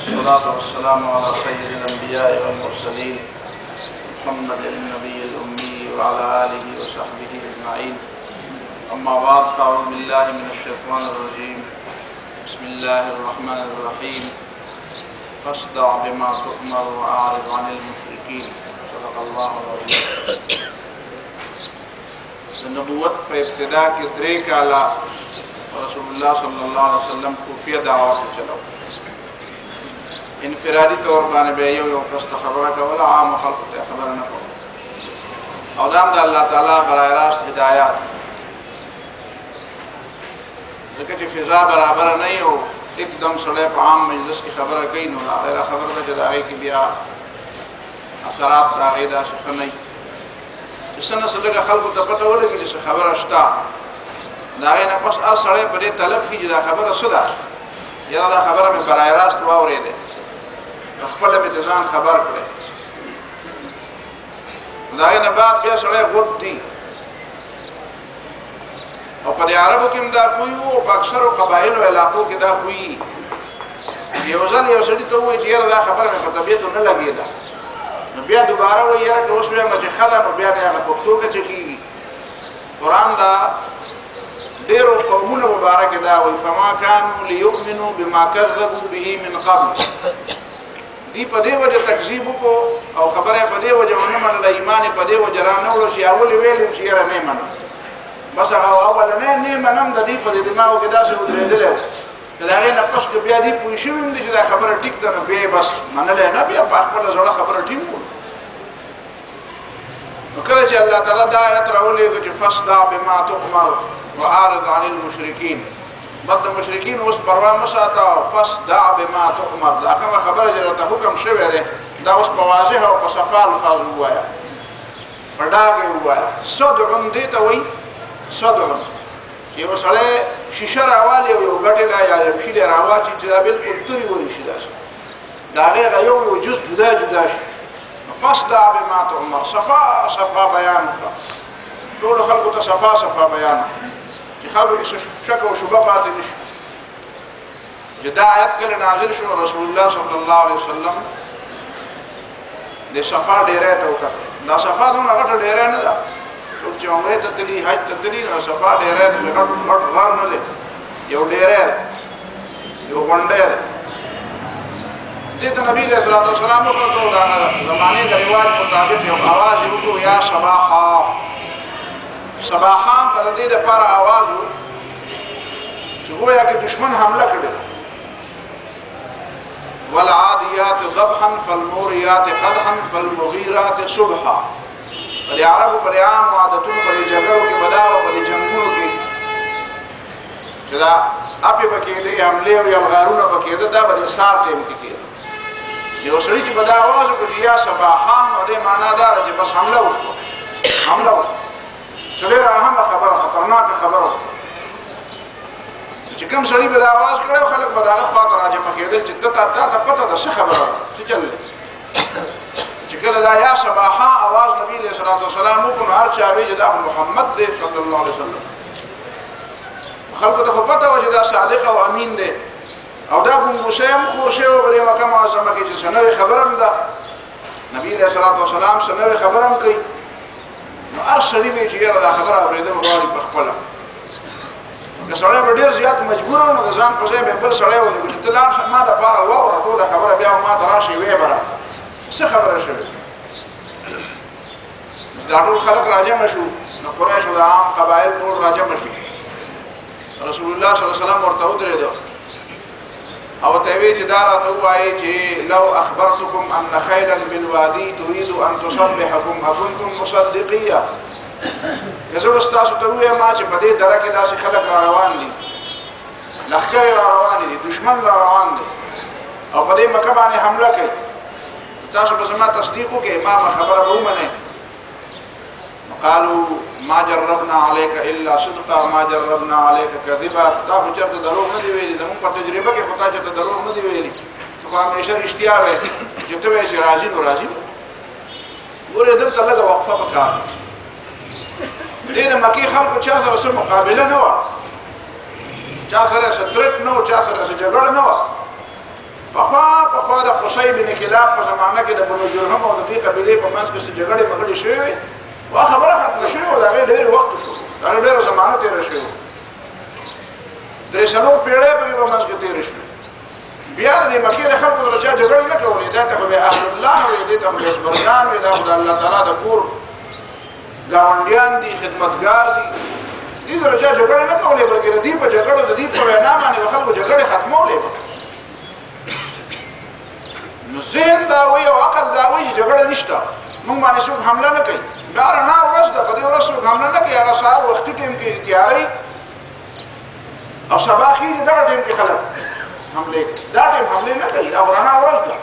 والصلاة والسلام على سيد الأنبياء والمرسلين محمد النبي الأمي وعلى آله وصحبه أجمعين. أما بعد فأعوذ بالله من الشيطان الرجيم. بسم الله الرحمن الرحيم. فاصدع بما تؤمر وأعرض عن المشركين. صدق الله العظيم. النبوت په ابتدا کې 3 کاله رسول الله صلی الله علیه وسلم خفیه دعوت چلاو. انفرادي طور باندې به یو کس ته خبره کوله، عام خلق ته خبره نه کوله. او دا د الله تعالی برای راست هدایت، ځکه چې فضا برابر نه یو एकदम سړی په عام مجلس کې خبره کوي نو هغه خبره ده چې د هغې کې بیا اثرات د هغې داسې ښه نه وي. چې څه نه څه لږه خلکو ته پته ولګي چې څه خبره شته، د هغې نه پس هر سړی په دې طلب کړي چې دا خبره څه ده، یاره دا خبره مې برای راست واورېدې، په خپله مې د ځان خبر کړی. د هغې نه بعد بیا سړی غوږ دی. او په دې عربو کې هم دا خوی وو، او په اکثرو قبایلو علاقو کې دا خوی. یو ځل یو سړي ته ووایي چې یاره دا خبره مې په طبیعتو نه لګېده، نو بیا دوباره وایي یاره که اوس وایم چې ښه ده، نو بیا مې هغه پښتو کې چې کېږي. قرآن دا ډېرو قومونو مبارک دا وایي فما کانوا لیؤمنوا بما کذبوا به من قبل. دی په دې وجه تکذیب وکړو او خبره په دې وجه ونه منله، ایمان یې په دې وجه را نه وړو چې اول یې ویل چې یاره نه منم. بس هغه اولنی نه منم د دې په دې دماغو کې داسې ودرېدلی و چې د هغې نه پس که بیا دې پوه شوي هم دي چې دا خبره ټیک ده، نو بیا یې بس منلی نه، بیا په خپله زړه خبره ټینګ کړو. نو کله چې الله تعالی دا آیت راولېږه چې فاصدع بما تؤمر واعرض عن المشرکین، بد د مشرکین اوس پروا مه ساته، فاصدع بما تؤمر، دا کومه خبره چې راته حکم شوی دی دا اوس په واضح او په صفا الفاظ ووایه، په ډاګ یې ووایه. صدعن دې ته وایي، صدعن چې یو سړی شیشه راوالي او یو ګټې لا یا یو شي دی راواچي چې دا بلکل تورې ورې شي داسې، د هغې هغه یو جز جدا جدا شي. فاصدع بما تؤمر، صفا صفا بیان کړه، ټولو خلکو ته صفا صفا بیان کړه چې خلکو کې شک او شبه پاتې نه شي. چې دا آیت کله نازل شو، رسول الله صلی الله علیه وسلم د صفا ډیری ته وکتل. دا صفا دومره غټه ډیری نه ده، څوک چې عمرې ته تلي حج ته تلي نو صفا ډیری دی، غټ غر نه دی، یو ډیری دی، یو غونډی دی. دې ته نبي علیه الصلاة والسلام وکتل، د زمانې د رواج مطابق یو اواز یې وکړو یا صباحا. صباحا په د دې دپاره اواز و چې گویا کې دشمن حمله کړې ده. والعادیات ضبحا فالموریات قدحا فالمغیرات صبحا. په دې عربو په دې عامو عادتونو په دې جګړو کې به دا وه، په دې جنګونو کې چې دا اپې به کېدې، حملې او یلغارونه به کېده، دا به د سهار ټایم کې کېده. یو سړي چې به دا اواز وکړو چې یا صباحا، نو دې معنا دا ده چې بس حمله وشوه، حمله وشوه. څه ډېره اهمه خبره، خطرناکه خبره وه چې کوم سړي به دا اواز کړی و، خلک به د هغه خوا ته راجمع کېدل چې تا ته پته ده څه خبره ده، څه چل دی. چې کله دا یا صباحا اواز نبي علیه الصلاة والسلام وکړو، نو هر چا وایي چې دا محمد دی صلی الله علیه وسلم. خلکو ته خو پته وه چې دا صادق او امین دی، او دا ګنګوسۍ هم خور شوی و په دې مکه معظمه کې چې څه نوې خبره هم ده، نبي علیه الصلاة والسلام څه نوې خبره هم کوي. نو هر سړي وایي چې یاره دا خبره اورېدل غواړي په خپله. که سړی به ډېر زیات مجبور و، نو د ځان په ځای به بل سړی ولګو چې ته لاړ شه ما دپاره واوره ټوله خبره، بیا ما ته راشئ ویې به راته څه خبره شوې. دا ټول خلک راجمع شو، نو قریشو د عام قبایل ټول راجمع شو. رسول الله صلی الله علیه وسلم ورته ودرېده او ورته یې ویې چې دا راته ووایي چې لو اخبرتکم ان خیلا بالوادي تريد ان تصبحکم اکنتم مصدقیه. که زه اوس تاسو ته ووایم چې په دې دره کې داسې خلک را روان دي، لښکرې را روانې دي، دشمن را روان دی او په دې مکه باندې حمله کوي، تاسو به زما تصدیق وکړئ، ما به خبره به ومنئ. قالوا ما جربنا عليك الا صدقا ما جربنا عليك كذبا. تا خو چېرته دروغ نه دي ویلي، زموږ په تجربه کې خو تا چېرته دروغ نه دي ویلي، ته خو همیشه رښتیا وایې. چې ته وایې چې راځي نو راځي. ګورې دلته لږه وقفه پکار ده. دې د مکې خلکو چا سره څه مقابله نه وه، چا سره څه ترک نه و، چا سره څه جګړه نه وه. پخوا قصي بن كلاب په زمانه کې د بنو جرهم او د دې قبيله په منځ کې جګړې مګړې شوې وا خبره ختمه شوې او دا ډېر وخت شو دا ډېر زمانه تیر شوې درې څلور پیړۍ په منځ کې تیر شوې بیا د مکې د خلکو درجه جګړې نه کولې دا ته به اهل الله وي دې ته به اسبرګان وي دا خدای الله تعالی د کور گاونډیان دي خدمتګار دي دې درجه جګړې نه کولې بلکې دې په جګړو د دې په وینا باندې خلکو جګړې ختمولې نو ذهن دا وي او عقل دا وي جګړه نشته موږ باندې څوک حمله نه کوي دا رڼا ورځ ده په دې ورځ څوک حمله نه کوي هغه سهار وختي ټیم کې تیاری او سبا خېږي دا ټیم کې خلک حمله دا ټیم حمله نه کوي دا رڼا ورځ ده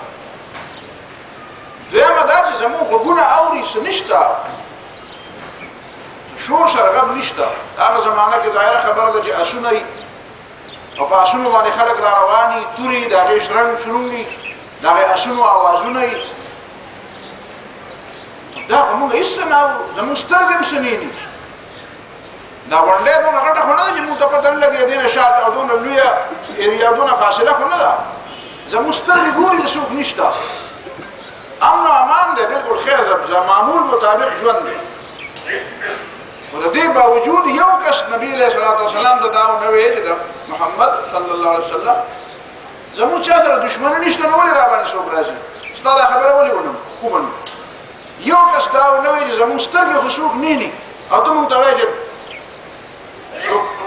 دویمه دا چې زموږ غوږونه اوري څه نشته شور شرغب نشته هغه زمانه کې ظاهره خبره ده چې اسونه او په اسونو باندې خلک را رواني توري د هغې شرنګ شرونګي د هغې اسونو اوازونه یې دا خو موږ هېڅ څه نه اورو زموږ سترګې هم څه نه ویني دا غونډۍ دونه غټه خو نه ده چې موږ ته پته نه لګي دې نه شاته او دونه لویه ایریا دونه فاصله خو نه ده زموږ سترګې ګوري د څوک نشته امن او امان دی بلکل خیر ده معمول مطابق ژوند دی خو د دې باوجود یو کس نبي علیه الصلاة والسلام د دا ونه ویل چې د محمد صلی الله علیه وسلم زموږ چا سره دشمني نشته نو ولې را باندې څوک راځي ستا دا خبره ولې ومنو یو کس دا ونه ویل چې زموږ سترګې خو څوک نیني او ته موږ ته وایې چې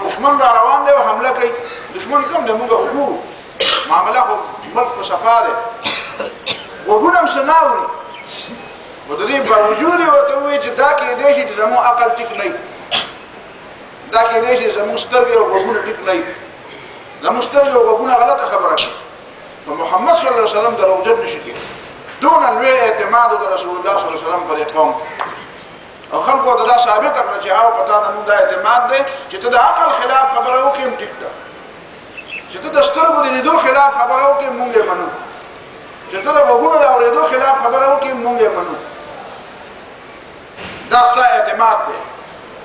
دشمن را روان دی او حمله کوي دشمن کوم دی موږ وګورو معامله خو ملک په صفا دی غوږونه هم څه نه اوري و د دې باوجود یې ورته ووایي چې دا کېدی شي چې زموږ عقل ټیک نه وي دا کېدی شي زموږ سترګې او غوږونه ټیک نه وي زموږ سترګې او غوږونه غلطه خبره کوي نو محمد صلی الله علیه وسلم دروغجن نشي کېدی دونه لوی اعتماد د رسول الله صلی الله علیه وسلم پر قوم او خلکو ته دا ثابته کړه چې هغه په تا باندې دا اعتماد دی چې ته د عقل خلاف خبره وکړې هم ټیک ده چې ته د سترګو د لیدو خلاف خبره وکړې موږ یې منو چې ته د غوږونو د اورېدو خلاف خبره وکړې موږ یې منو دا ستا اعتماد دی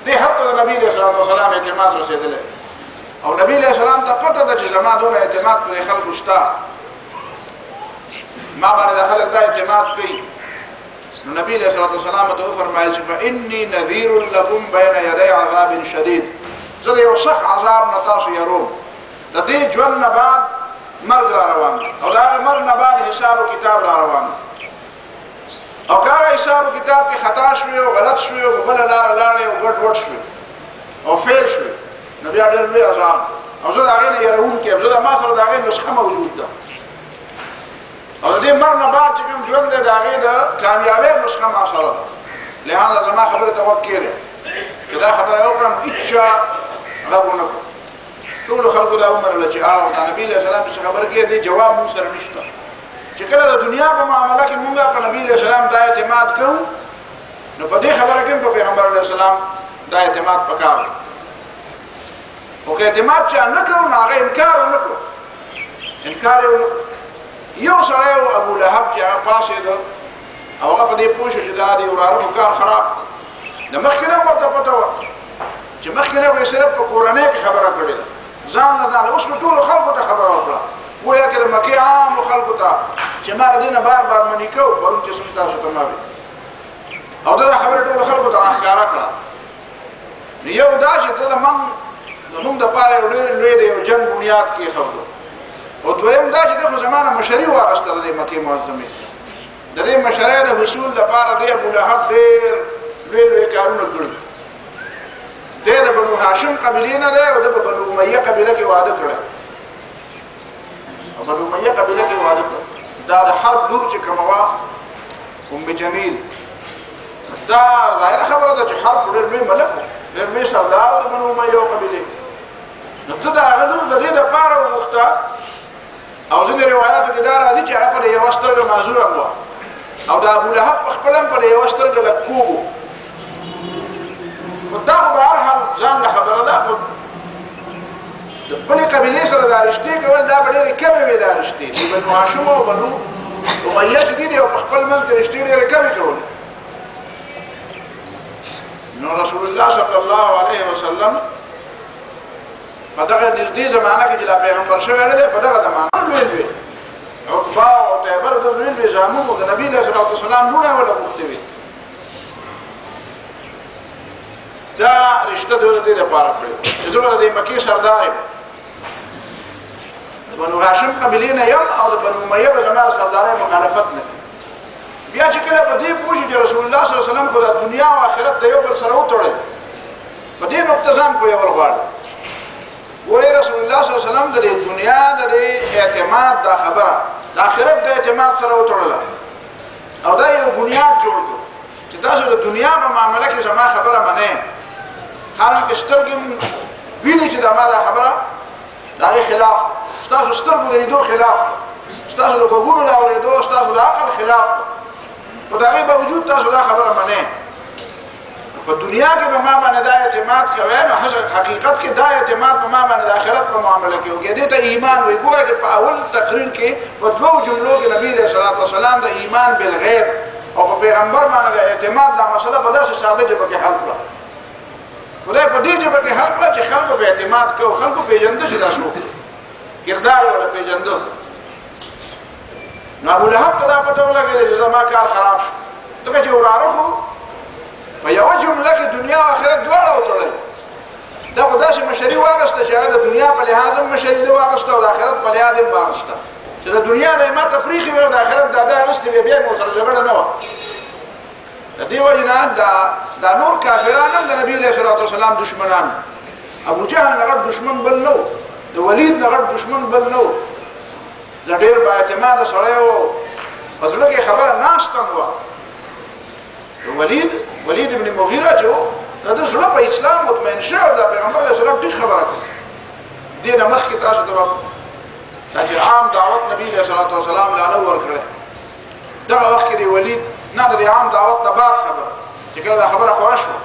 دې حتی د نبي علیه الصلاة والسلام اعتماد رسېدلی او نبي علیه السلام ته پته ده چې زما دونه اعتماد پرې خلکو شته ما باندې د خلک دا اعتماد کوي نو نبي علیه الصلاة والسلام ته وفرمایل چې فإني نذیر لکم بین یدی عذاب شدید زه د یو سخت عذاب نه تاسو یروم د دې ژوند نه بعد مرګ را روان او د هغې مرګ نه بعد حساب و کتاب را روان او که هغه حساب و کتاب کې خطا شوې او غلط شوې او په بله لاره لاړې او ګډ وډ شوې او فیل شوې نو بیا ډېر لوی عذاب او زه د هغې نه یروونکی یم زه د ما سره د هغې نسخه موجود ده او د دې مرګ نه بعد چې کوم ژوند دی د هغې د کامیابۍ نسخه ما سره ده لهذا زما خبرې ته غوږ کېږدی که دا خبره یې وکړم هېڅ چا غږ ونه کړو ټولو خلکو دا ومنله چې دا نبي علیه السلام چې خبره کوي دې جواب موږ سره نشته چې کله د دنیا په معامله کې موږ په نبي علیه السلام دا اعتماد کوو نو په دې خبره کې هم په پیغمبر علیه السلام دا اعتماد پکار دی خو که اعتماد چا نه کوو نو هغه انکار ونه کړو انکار یې ونه کړو یو سړی و ابو لهب چې هغه پاڅېده او هغه په دې پوه شو چې دا د وراره خو کار خراب د مخکې نه ورته پته وه چې مخکې نه خو یې صرف په کورنۍ کې خبره کړې ده ځان نه ځان اوس په ټولو خلکو ته خبره وکړه وایه که د مکې عامو خلکو ته چې ما د دې نه بار بار منې کوو پرون چې څوک تاسو ته ما وي او دا خبرې ټولو خلکو ته راښکاره کړه نو یو دا چې ته زموږ دپاره یو ډېر لوی د یو جنګ بنیاد کېښودو او دویم دا چې ده خو زما نه مشري واخیستله د مکې معظمې د دې مشرۍ د حصول لپاره دی ابولهب ډېر لوی لوی کارونه کړي دی د بنو هاشم قبیلې نه دی او د بنو امیه قبیله کې واده کړی او بنو امیه قبیله کې واده کړی دا د حرب لور چې کومه وه ام جمیل دا ظاهره خبره ده چې حرب ډېر لوی ملک و ډېر لوی سردار د بنو امیه قبیلې نو ته د هغه لور د دې دپاره وغوښته او ځینې روایاتو کې دا راځي چې هغه په یوه سترګه معذوره وه او د ابولهب په خپله هم په یوه سترګه لږ کوږ و خو دا خو به هر حال ځان له خبره ده خو د بلې قبیلې سره دا رشتې کول دا به ډېرې کمې وې دا رشتې د بنو هاشم او بنو امیه چې دي او په خپل منځ کې رشتې ډېرې کمې کولې نو رسول الله صلی الله علیه وسلم په دغه نږدې زمانه کې چې دا پیغمبر شوی دی په دغه زمانه لوی لوی عقبه او عتیبه د زامن او د نبی له صلوات والسلام لونه ولا غوښتي وي دا رشتہ د دې لپاره کړو چې زه د مکه سردار یم د بنو هاشم قبیلې نه یم او د بنو امیه په زمانه سردارۍ مخالفت نه بیا چې کله په دې پوه شي چې رسول الله صلی الله علیه وسلم خو د دنیا او آخرت د یو بل سره وتړل په دې نقطه ځان پوهول غواړي ګورې رسول الله صلی الله علیه وسلم د دنیا د اعتماد دا خبره د آخرت د اعتماد سره وتړله او دا یو بنیاد جوړ کړو چې تاسو د دنیا په معامله کې زما خبره منئ حالانکه سترګې ویني چې دا ما دا خبره د هغې خلاف ستاسو سترګو د لیدو خلاف ستاسو د غوږونو د اورېدو ستاسو د عقل خلاف خو د هغې باوجود تاسو دا خبره منئ په دنیا کې به ما باندې دا اعتماد کوئ نو حقیقت کې دا اعتماد په ما باندې د آخرت په معامله کې وکړي دې ته ایمان وایي ګوره چې په اول تقریر کې په دوو جملو کې نبي علیه الصلاة والسلام د ایمان بالغیب او په پیغمبر باندې د اعتماد دا مسله په داسې ساده ژبه کې حل کړه خدای په دې ژبه کې حل کړه چې خلکو په اعتماد کوي خلکو پېژنده چې دا څوک کردار ولا پېژنده نو ابو لهب ته دا پته ولګېده چې زما کار خراب شو ځکه چې وراره خو په یوه جمله کې دنیا او آخرت دواړه وتړل دا خو داسې مشري واغسته چې هغه د دنیا په لحاظ هم مشري ده واغسته او د آخرت په لحاظ هم واغسته چې د دنیا نه یې ما تفریخي وي او د آخرت دا ده اغستې وي بیا یې مو سره جګړه نه وه د دې وجې نه دا نور کافران هم د نبي علیه الصلاة والسلام دشمنان ابو جهل نه غټ دشمن بل نه و د ولید نه غټ دشمن بل نه و د ډېر بااعتماده سړی و په زړه کې خبره ناسته وه ولید ابن مغیره چې و د ده زړه په اسلام مطمئن شوی او د پیغمبر علیه السلام ټیک خبره کړه دې نه مخکې تاسو ته دا چې عام دعوت نبي علیه الصلاة والسلام له هغه ورکړی دغه وخت کې د ولید نه د عام دعوت نه بعد خبره چې کله دا خبره خوره شوه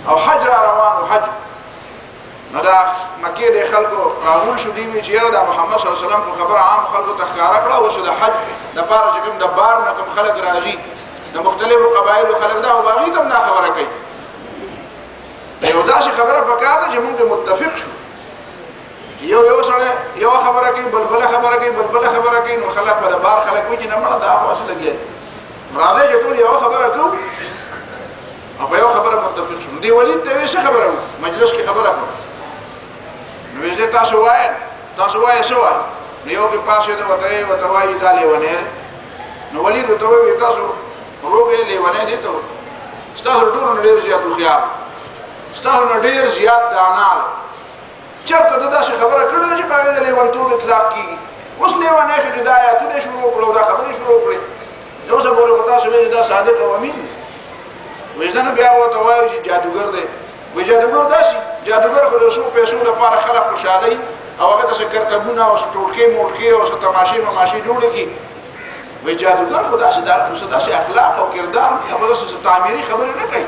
او حج را روان و حج نو دا مکې د خلکو راغون شو دی وی چې یاره دا محمد صلی الله علیه وسلم خو خبره عام خلکو ته ښکاره کړه اوس د حج دپاره چې کوم د بار نه کوم خلک راځي د مختلفو قبایلو خلک دا او هغوی ته هم دا خبره کوي د یو داسې خبره پکار ده چې موږ متفق شو چې یو سړی یوه خبره کوي بل بله خبره کوي بل بله خبره کوي نو خلک به د بار خلک وایي چې نه مړه دا خو هسې لګیا راځئ چې ټول یوه خبره کوو او په یو خبره متفق شو دې ولید ته یې څه خبره وه مجلس کې خبره کړو نو ویل تاسو وایئ څه وایئ نو یو کې پاسېده ورته وایي دا لیونی دی نو ولید ورته وایي تاسو روغ یې لیونی دی ته وایي ستاسو ټولو نه ډېر زیات هوښیار ستاسو نه ډېر زیات دانا چېرته ده داسې خبره کړې ده چې په هغې د لیونتوب اطلاق کېږي اوس لیونی شو چې دا آیاتونه یې شروع کړو دا خبرې شروع کړې د اوسه پورې خو تاسو وایي دا صادق او امین دی وایي زه نه بیا ورته وایو چې جادوګر دی وایي جادوګر داسې جادوګر خو د څو پیسو لپاره خلک خوشحالوي او هغه ته څه کرتبونه او څه ټوټکې موټکې او څه تماشې مماشې جوړې کړي وایي جادوګر خو داسې اخلاق او کردار نه هغه داسې تعمیري خبرې نه کوي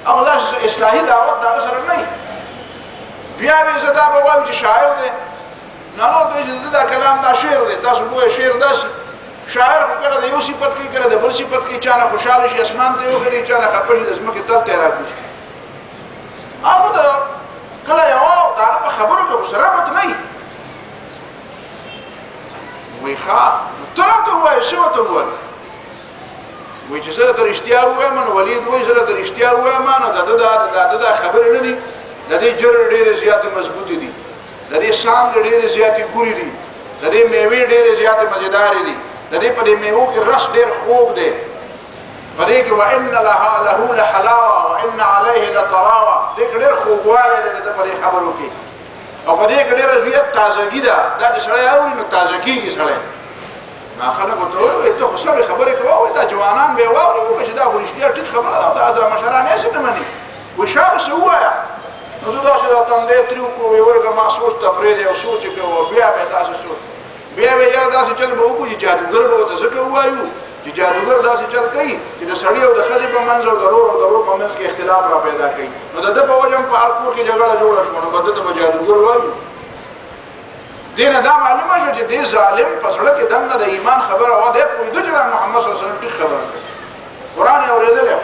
هغه داسې اصلاحي دعوت د هغه سره نه وي بیا وایي زه دا به وایم چې شاعر دی نو هغه ورته وایي چې دا کلام دا شعر دی تاسو ګویا شعر داسې شاعر خو کله د یو صفت کوي کله د بل صفت کوي چا نه خوشحاله شي اسمان ته یې وخري چا نه خفه شي د ځمکې تل ته یې راکوزي هغه د کله یوه د هغه په خبرو کې خو سره ربط نه وي وایي ښه ته راته ووایه څه ورته ووایه وایي چې زه درته رښتیا ووایم نو ولید وایي زه درته رښتیا ووایم نو د ده دا خبرې نه دي د دې جرړې ډېرې زیاتې مضبوطې دي د دې څانګې ډېرې زیاتې ګورې دي د دې میوې ډېرې زیاتې مزېدارې دي د دې په دې میوو کې رس ډېر خوږ دی په دې کې وان له لحلاوه وان علیه لطراوه دې کې ډېر خوږوالی دی د په دې خبرو کې او په دې کې ډېره زیات تازګي ده دا چې سړی اوري نو تازه کېږي سړی نو خلک ورته وایي ته خو سمې خبرې کوه وایي دا جوانان به یې واوري وایي چې دا خو رښتیا ټیک خبره ده او دا مشران یې څه نه مني وایي شابه څه ووایه نو ته داسې دا تندی تریو کړو وایي ورګه ما سوچ ته پرېږدی او سوچ یې کوو بیا به یې داسې سوچ بیا به یاره داسې چل به وکړو چې جادوګر به ورته ځکه ووایو چې جادوګر داسې چل کوي چې د سړي او د ښځې په منځ او د رور په منځ کې اختلاف را پیدا کوي نو د ده په وجه هم په هر کور کې جګړه جوړه شوه نو به ده ته به جادوګر وایو دې نه دا معلومه شوه چې دې ظالم په زړه کې دننه د ایمان خبره وه دی پوهېده چې دا محمد صلی الله علیه وسلم ټیک خبره کوي قرآن یې اورېدلی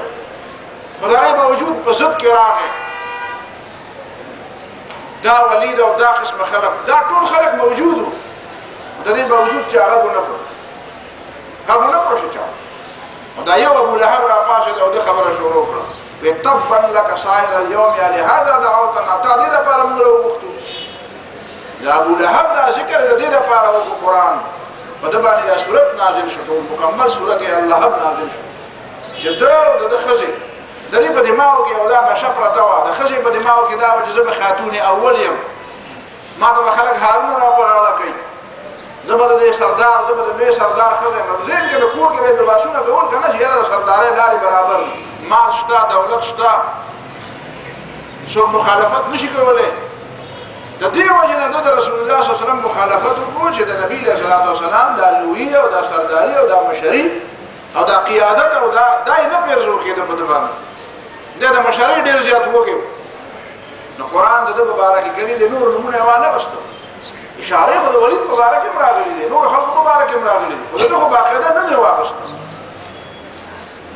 خو د هغې باوجود په ضد کې راغی دا ولید او دا قسمه خلک دا ټول خلک موجود وو د دې باوجود چې هغه ونه کړو قبل نه پوه چا دا یو ابو لهب را پاسه او د خبره شروع کړه وی تبا لك سائر اليوم یا لهذا دعوتنا تا دې لپاره موږ وغوښتو دا ابو لهب دا ذکر دې لپاره او قرآن په دې باندې دا سورۃ نازل شو مکمل سورۃ اللهب نازل شو چې دا د خزي د دې په دماغ کې او دا نشه پرته وه د ښځې په دماغ کې دا وه چې زه به خاتون اول یم ما ته به خلک هارونه را په غاړه کوي زه به د دې سردار زه به د لوی سردار ښځه یم ذهن کې د کور کې به یې لباسونه کول که نه چې یاره د سردارۍ لارې برابر مال شته دولت شته څوک مخالفت نشي کولی د دې وجې نه ده د رسول الله صلی الله علیه وسلم مخالفت وکړو چې د نبي علیه الصلاة والسلام دا لویي او دا سرداري او دا مشري او دا قیادت او دا یې نه پیرزو کېده په ده باندې د مشرۍ ډېر زیات وږی نو قرآن د ده په باره کې کلي دی نور نومونه یې وانغېستو اشارې خو د ولید په باره کې هم راغلي دي نور خلکو په باره کې هم راغلي دي خو د ده خو باقاعده نه دی واغېسته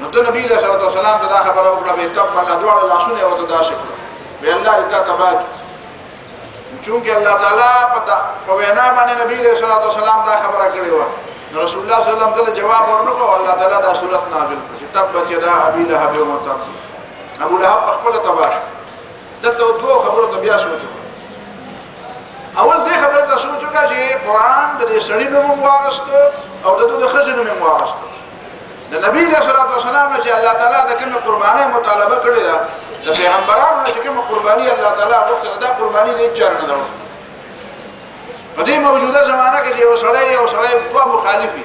نو ته نبي علیه صلات وسلام ته دا خبره وکړه به تبا دواړه لاسونه یې ورته داسې کړه وی الله دې تا تباه کړي چونکې الله تعالی په وینا باندې نبي علیه صلات وسلام دا خبره کړې وه نو رسول الله صلی الله علیه وسلم جواب ورنکړو الله تعالی دا سورت نازل کړه چې تبت یدا ابي لهب وتب ابو لهب په خپله تباه شو دلته دوو خبرو ته بیا سوچ وکړه اول دې خبرې ته سوچ وکړه چې قرآن د دې سړي نوم هم واغېسته او د ده د ښځې نوم هم واغېسته د نبي علیه صلات وسلام نه چې الله تعالی د کومې قربانۍ مطالبه کړې ده د پیغمبرانو نه چې کومه قرباني الله تعالی غوښتې ده دا قرباني د هېڅ چا نه ده په دې موجوده زمانه کې چې یو سړی دوه مخالف وي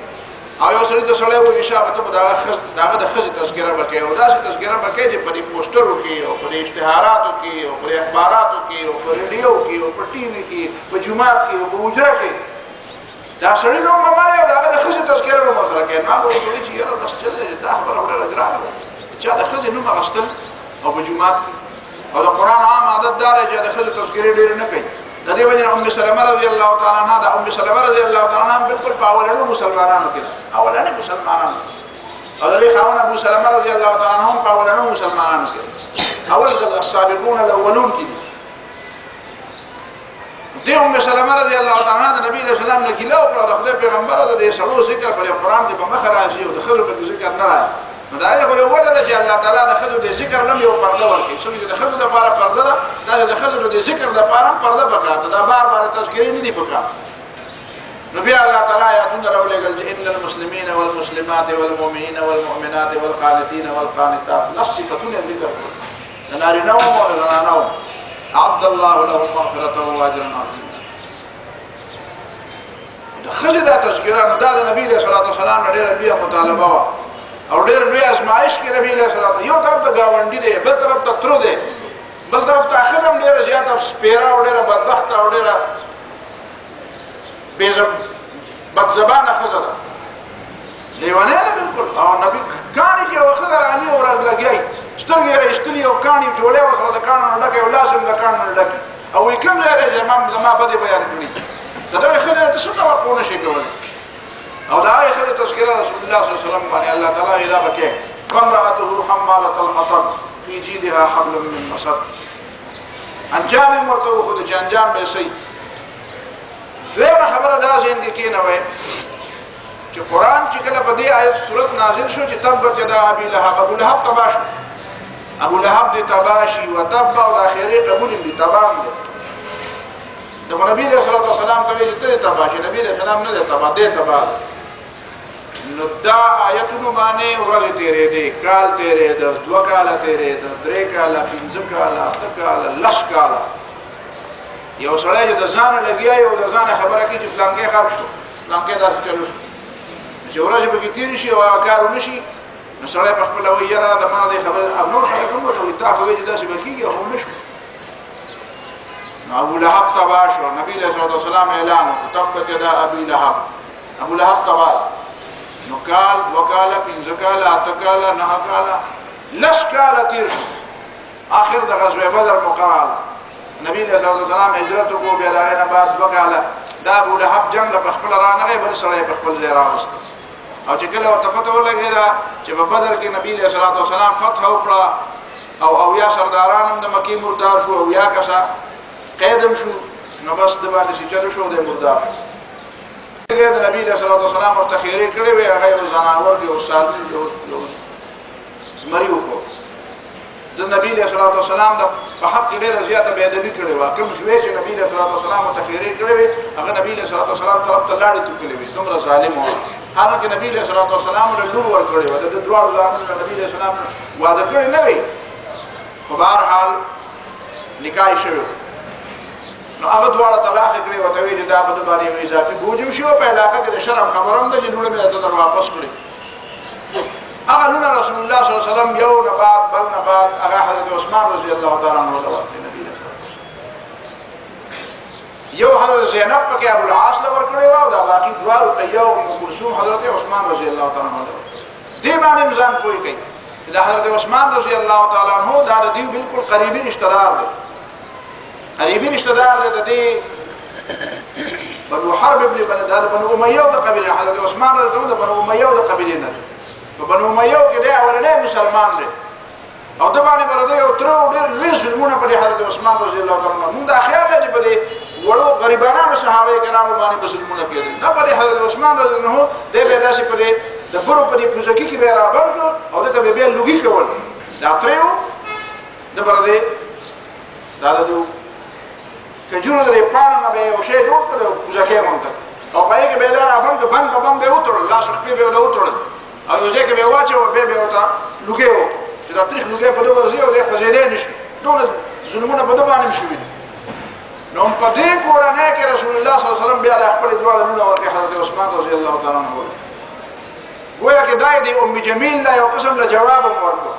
او یو سړي ته سړی وایي شابه ته به د هغه د ښځې تذکره به کوې او داسې تذکره به کوې چې په دې پوسټرو کې او په دې اشتهاراتو کې او په دې اخباراتو کې او په ریډیو کې او په ټي وي کې په جومات کې او په حجره کې دا سړي نوم به منې او د هغه د ښځې تذکره به ورسره کوې ما به ورته وایي چې یاره داسې چل دی دا خبره ډېره ګرانه ده چا د ښځې نوم اخیستل او په جومات کې او د قرآن عام عادت دا دی چې د ښځې تذکرې ډېرې نه کوي د دې وجه نه ام سلمه رضی الله تعالی عنها د ام سلمه رضی الله تعالی عنها بالکل په اولنو مسلمانانو کې ده اولنې مسلمانانو او د دې خاوند ابو سلمه رضی الله تعالی عنه هم په اولنو مسلمانانو کې ده اول د السابقون الاولون کې دي ام سلمه رضی الله تعالی عنها د نبی علیه السلام نه ګیله وکړه د خدای پیغمبر د دې سړو ذکر پر قرآن کې په مخه راځي او د ښځو په ذکر نه راځي نو دا یو وجه ده چې الله تعالی د ښځو د ذکر لم یو پرده ورکړي څنګه چې د ښځو لپاره پرده ده دا د ښځو د ذکر لپاره هم پرده پکار ده دا بار بار تذکرې نه دي پکار نو بیا الله تعالی آیاتونه راولېږل چې ان المسلمین والمسلمات والمؤمنین والمؤمنات والقانتین والقانتات لس صفتونه ذکر کړل د نارینه او د زنانه عبد الله لهم مغفرة واجرا عظیما د ښځې دا تذکره نو دا د نبي علیه الصلاة والسلام نه ډېره لویه مطالبه وه او ډېر لوی ازمایش کې نبی علیه السلام یو طرف ته ګاونډي دی بل طرف ته تره دی بل طرف ته ښځه هم ډېره زیاته سپېره او ډېره بدبخته او ډېره بدزبانه ښځه ده لیونۍ ده بلکل او نبي کاڼي کې یوه ښځه راني او لګیایي سترګې یې رایستلي او کاڼي جوړې ورسره د کاڼو نه ډکې او لاس هم د کاڼو نه ډکې او وایي کوم ځای دی زما بدې بیان کړي د دغې ښځې ته څه توقع نه شي کولی او دا هغه ښځې تذکره رسول الله صلی الله علیه وسلم باندې الله تعالی دا پکې وامرأته حمالة الحطب في جيدها حبل من مسد انجام یې ورته وښوده چې انجام به یې صحیح دویمه خبره دا ذهن کې کېنوئ چې قرآن چې کله په دې آیت صورت نازل شو چې تبت یدا ابي لهب ابو لهب تباه شو ابو لهب دې تباه شي وتب او د اخرې قبول دې تباه دی دغه نبی علیه الصلاة والسلام ته ویل چې ته تباه شي نبی علیه السلام نه دی تباه دی تباه نو دا آیتونو باندې ورځې تېرېدې کال تېرېده دوه کاله تېرېده درې کاله پنځه کاله اته کاله لس کاله یو سړی چې د ځانه لګیا او د ځانه خبره کوي چې فلانکی خراب شو فلانکی داسې چلو شو چې ورځې پکې تېرې شي او هغه کار ونه شي نو سړی په خپله وایي یاره د ما نه دې خبره او نور خلک هم ورته وایي تا خو وایي چې داسې به کېږي خو ونه شو نو ابو لهب تباه شو نبي علیه الصلاة والسلام اعلان وکړ تبت یدا ابي لهب ابو لهب تباه نو کال دوه کاله پنځه کاله اته کاله نهه کاله لس کاله تېر شو آخر د غزوې بدر مقرره نبی علیه الصلاة والسلام هجرت وکړو بیا د هغې نه بعد دوه کاله دا ابو لهب جنګ له په خپله رانغی بل سړی په خپل ځای راوسته او چې کله ورته پته ولګېده چې په بدر کې نبی علیه الصلاة والسلام فتح وکړه او اویا سرداران هم د مکې مردار شو اویا کسه قیدم شو نو بس د باندې چې چلو شو دی مردار شو ځای د نبی علیه الصلاة والسلام ورته خیرې کړې وې هغه یو ځناور یو څاروي یو زمري وخوړ د نبی علیه الصلاة والسلام د په حق کې ډېره زیاته بې ادبي کړې وه کوم شوې چې نبی علیه الصلاة والسلام ورته خیرې کړې وې هغه نبی علیه الصلاة والسلام طرف ته لاړې توکلې وې دومره ظالم و حالانکه نبی علیه الصلاة والسلام له لور ورکړې وه د دواړو زامنو نبی علیه السلام واده کړی نه وی خو بهرحال نکاح یې شوی نو هغه دواړه طلاق یې کړې ورته ویې چې دا به د باندې یو اضافي بوج هم شي او په علاقه کې د شرم خبره هم ده چې لوڼه مې راته در واپس کړې هغه لوڼه رسول الله صلی الله علیه وسلم یو نه بعد بل نه بعد هغه حضرت عثمان رضی الله تعالی عنه ته ورکړې نبي علیه الصلاة والسلام یو حضرت زینب پکې ابو العاص له ورکړې وه او دا باقي دوه رقیه او ام کلثوم حضرت عثمان رضی الله تعالی عنه ته دې باندې ځان پوه کوي دا حضرت عثمان رضی الله تعالی عنه دا د دې بالکل قریبي رشتہ دار دی قریبي رشتہ دار دی د دې بنو حرب ابن بنو امیہ د قبیله حضرت عثمان رضی الله د بنو امیہ د قبیله نه دی په بنو امیہ کې دی اولنی مسلمان دی او د باندې برده یو تر ډېر لوی ظلمونه په حضرت عثمان رضی الله تعالی عنه موږ دا خیال دی چې په دې وړو غریبانو صحابه کرامو باندې ظلمونه کېدل نه په حضرت عثمان رضی الله عنه دی به داسې په دې د برو په دې پوزکی کې به را بند او دته به بیا لوګي کول دا تریو د برده دا د کجونو درې پاڼه نه به یو شی جوړ کړو پوزکی مونته او پای کې به دا را بند به وتړل لاس خپل به له وتړل او یو ځکه به واچو به وتا لوګي و چې دا تاریخ لوګي په دوه ورځې او د خزیدې نشي ټول ظلمونه په دوه باندې شوي نو په دې قرآن کې رسول الله صلی الله علیه وسلم بیا د خپل دواړه لونه ورکړي حضرت عثمان رضی الله تعالی عنه گویا که دای دی ام جمیل لا یو قسم له جواب ورکړو